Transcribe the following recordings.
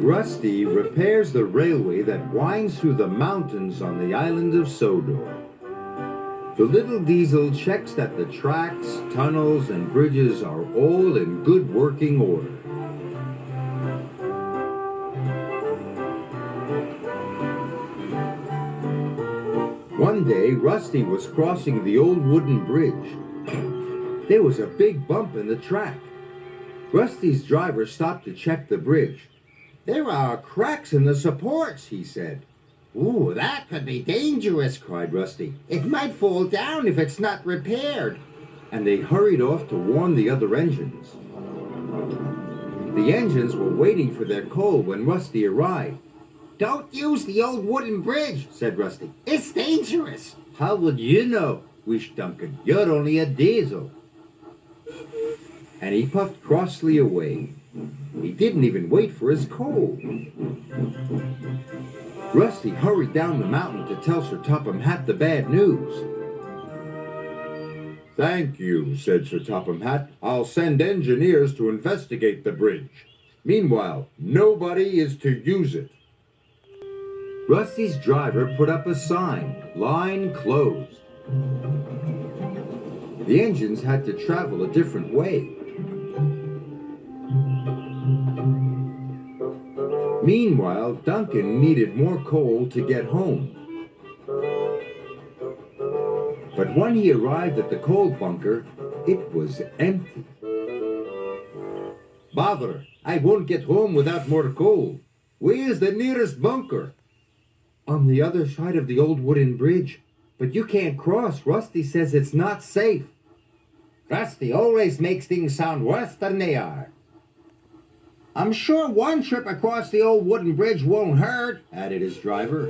Rusty repairs the railway that winds through the mountains on the island of Sodor. The little diesel checks that the tracks, tunnels, and bridges are all in good working order. One day, Rusty was crossing the old wooden bridge. There was a big bump in the track. Rusty's driver stopped to check the bridge. "There are cracks in the supports," he said. "Ooh, that could be dangerous," cried Rusty. "It might fall down if it's not repaired." And they hurried off to warn the other engines. The engines were waiting for their coal when Rusty arrived. "Don't use the old wooden bridge," said Rusty. "It's dangerous." "How would you know?" wished Duncan. "You're only a diesel." And he puffed crossly away. He didn't even wait for his coal. Rusty hurried down the mountain to tell Sir Topham Hatt the bad news. "Thank you," said Sir Topham Hatt. "I'll send engineers to investigate the bridge. Meanwhile, nobody is to use it." Rusty's driver put up a sign, "Line closed." The engines had to travel a different way. Meanwhile, Duncan needed more coal to get home. But when he arrived at the coal bunker, it was empty. "Bother, I won't get home without more coal. Where's the nearest bunker?" "On the other side of the old wooden bridge. But you can't cross. Rusty says it's not safe." Rusty always makes things sound worse than they are. "I'm sure one trip across the old wooden bridge won't hurt," added his driver.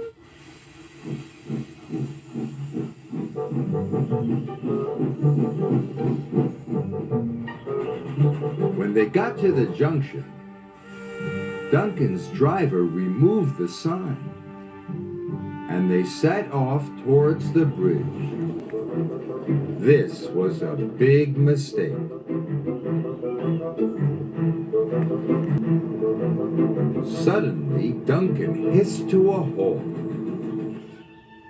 When they got to the junction, Duncan's driver removed the sign, and they set off towards the bridge. This was a big mistake. Suddenly, Duncan hissed to a halt.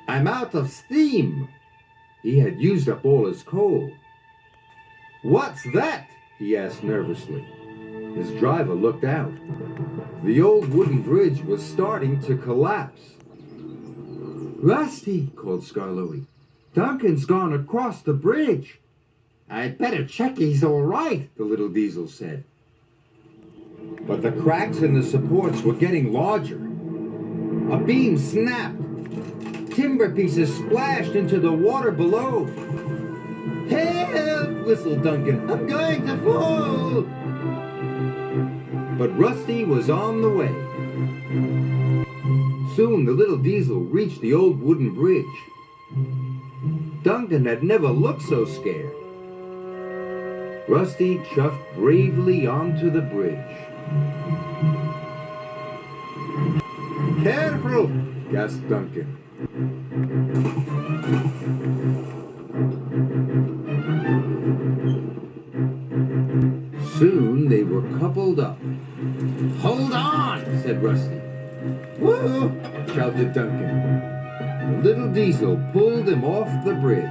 "I'm out of steam!" He had used up all his coal. "What's that?" he asked nervously. His driver looked out. The old wooden bridge was starting to collapse. "Rusty," called Skarloey. "Duncan's gone across the bridge." "I'd better check he's all right," the little diesel said. But the cracks in the supports were getting larger. A beam snapped. Timber pieces splashed into the water below. "Help!" whistled Duncan. "I'm going to fall!" But Rusty was on the way. Soon the little diesel reached the old wooden bridge. Duncan had never looked so scared. Rusty chuffed bravely onto the bridge. "Careful!" gasped Duncan. Soon they were coupled up. "Hold on!" said Rusty. "Woo!" shouted Duncan. The little diesel pulled him off the bridge,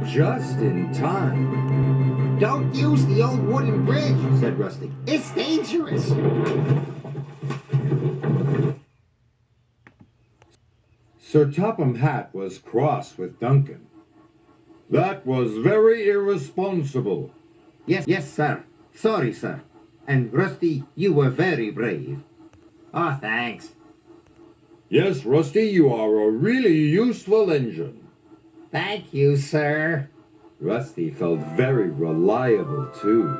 just in time. "Don't use the old wooden bridge," said Rusty. "It's dangerous." Sir Topham Hatt was cross with Duncan. "That was very irresponsible." Yes, sir. Sorry, sir. And Rusty, you were very brave." "Oh, thanks." "Yes, Rusty, you are a really useful engine." "Thank you, sir." Rusty felt very reliable, too.